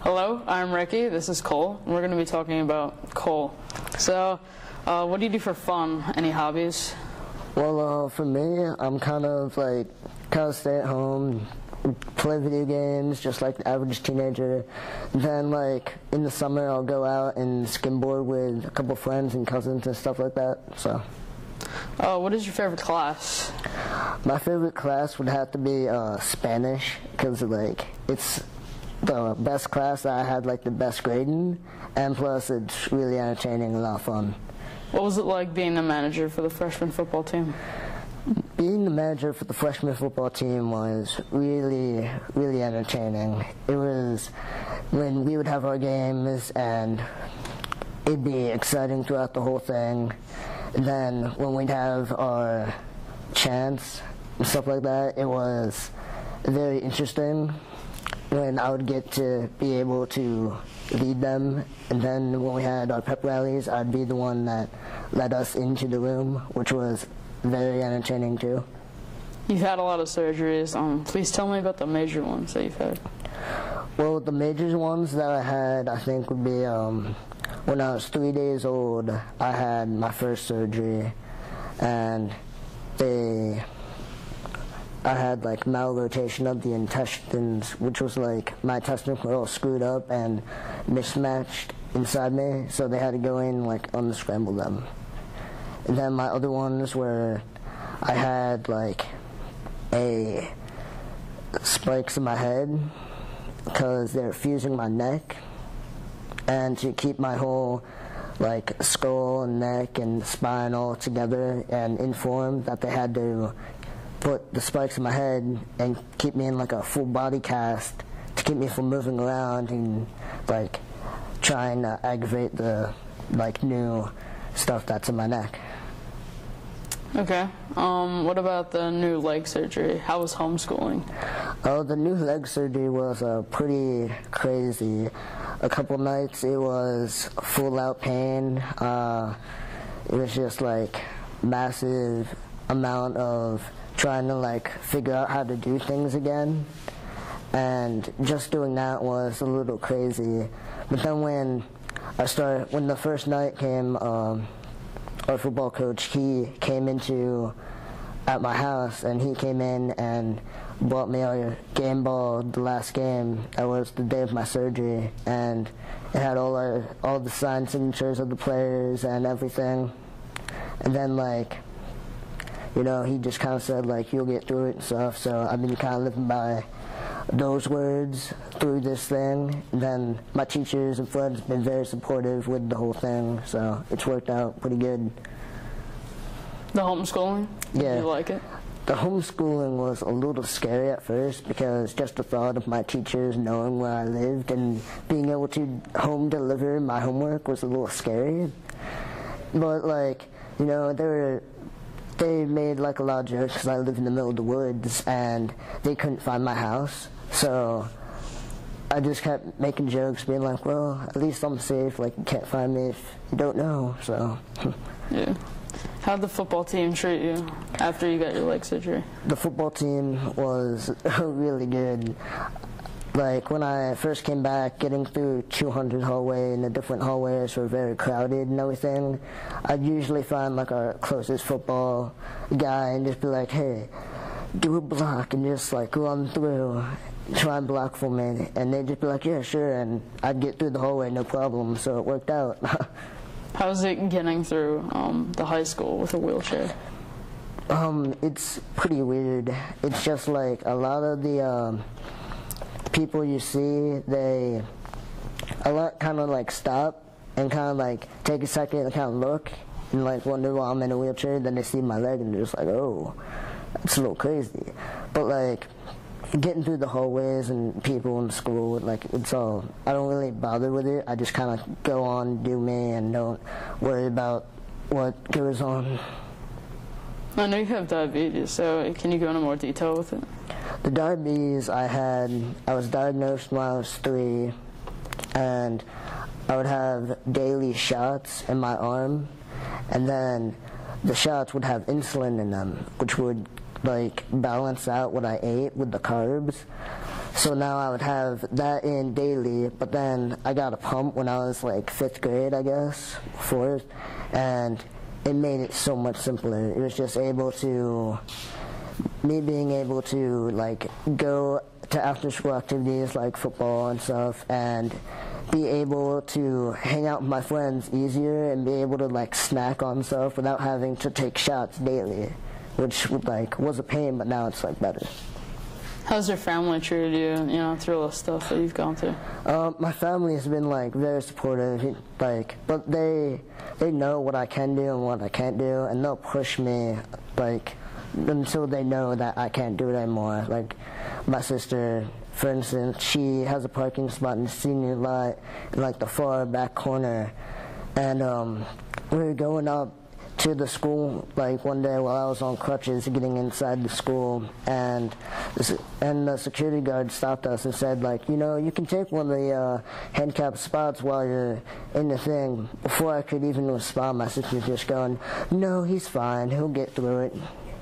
Hello, I'm Ricky. This is Cole. And we're going to be talking about Cole. So, what do you do for fun? Any hobbies? Well, for me, I'm kind of stay at home, play video games, just like the average teenager. Then, in the summer, I'll go out and skimboard with a couple friends and cousins and stuff like that. So. What is your favorite class? My favorite class would have to be Spanish, because it's the best class that I had the best grade in, and plus it's really entertaining and a lot of fun. What was it like being the manager for the freshman football team? Being the manager for the freshman football team was really, really entertaining. It was when we would have our games and it'd be exciting throughout the whole thing. And then when we'd have our chants and stuff like that, it was very interesting when I would get to be able to lead them. And then when we had our pep rallies, I'd be the one that led us into the room, which was very entertaining too. You've had a lot of surgeries. Please tell me about the major ones that you've had. Well, the major ones that I had, I think, would be when I was 3 days old, I had my first surgery, and I had malrotation of the intestines, which was my intestines were all screwed up and mismatched inside me, so they had to go in unscramble them. And then my other ones were I had spikes in my head because they're fusing my neck, and to keep my whole skull and neck and spine all together and informed, that they had to put the spikes in my head and keep me in a full body cast to keep me from moving around and trying to aggravate the new stuff that's in my neck. Okay. What about the new leg surgery? How was homeschooling? Oh, the new leg surgery was pretty crazy. A couple nights it was full out pain. It was just massive amount of trying to figure out how to do things again, and just doing that was a little crazy. But then when the first night came, our football coach, he came at my house, and he came in and bought me a game ball the last game. That was the day of my surgery, and it had all the signed signatures of the players and everything. And then he just kind of said you'll get through it and stuff. So I've been kind of living by those words through this thing. And then my teachers and friends have been very supportive with the whole thing, so it's worked out pretty good. The homeschooling? Yeah. Did you like it? The homeschooling was a little scary at first, because just the thought of my teachers knowing where I lived and being able to home deliver my homework was a little scary. But they made a lot of jokes because I live in the middle of the woods and they couldn't find my house. So I just kept making jokes, being well, at least I'm safe. You can't find me if you don't know. So. Yeah. How'd the football team treat you after you got your leg surgery? The football team was really good. When I first came back, getting through 200 hallway, and the different hallways were very crowded and everything, I'd usually find our closest football guy and just be hey, do a block, and just run through, try and block for me, and they'd just be yeah, sure, and I'd get through the hallway no problem, so it worked out. How was it getting through the high school with a wheelchair? It's pretty weird. It's just a lot of the people you see, they kind of stop and kind of take a second and kind of look and wonder why I'm in a wheelchair. Then they see my leg and they're just oh, that's a little crazy. But getting through the hallways and people in school, it's all, I don't really bother with it. I just kind of go on, do me, and don't worry about what goes on. I know you have diabetes, so can you go into more detail with it? The diabetes I was diagnosed when I was 3, and I would have daily shots in my arm, and then the shots would have insulin in them, which would balance out what I ate with the carbs. So now I would have that in daily, but then I got a pump when I was like 5th grade, I guess, 4th, and it made it so much simpler. It was just me being able to like go to after school activities like football and stuff, and be able to hang out with my friends easier and be able to like snack on stuff without having to take shots daily, which like was a pain, but now it's like better. How's your family treated you, through all the stuff that you've gone through? My family has been like very supportive, like, but they know what I can do and what I can't do, and they'll push me like until they know that I can't do it anymore. Like my sister, for instance, she has a parking spot in the senior lot in like the far back corner, and we were going up to the school like one day while I was on crutches getting inside the school, and the security guard stopped us and said like, you can take one of the handicapped spots while you're in the thing. Before I could even respond, my sister was just going, no, he's fine, he'll get through it,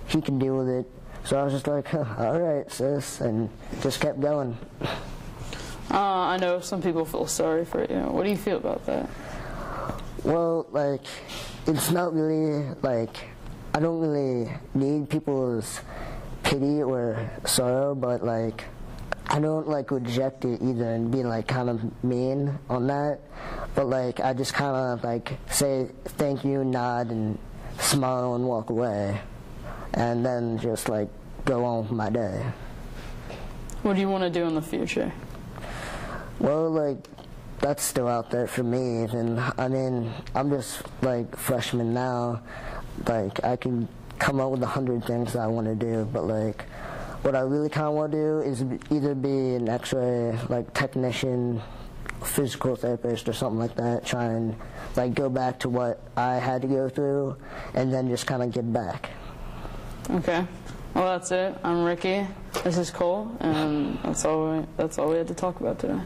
he can deal with it. So I was just like, all right, sis, and just kept going. I know some people feel sorry for you. What do you feel about that? Well, like, it's not really, like, I don't really need people's pity or sorrow, but, like, I don't, like, reject it either and be, like, kind of mean on that. But, like, I just kind of, like, say thank you, nod, and smile and walk away. And then just, like, go on with my day. What do you want to do in the future? Well, like, that's still out there for me. And I mean, I'm just like freshman now. Like, I can come up with 100 things I want to do, but like, what I really kind of want to do is either be an X-ray like technician, physical therapist, or something like that. Try and like go back to what I had to go through, and then just kind of give back. Okay. Well, that's it. I'm Ricky. This is Cole, and that's all we had to talk about today.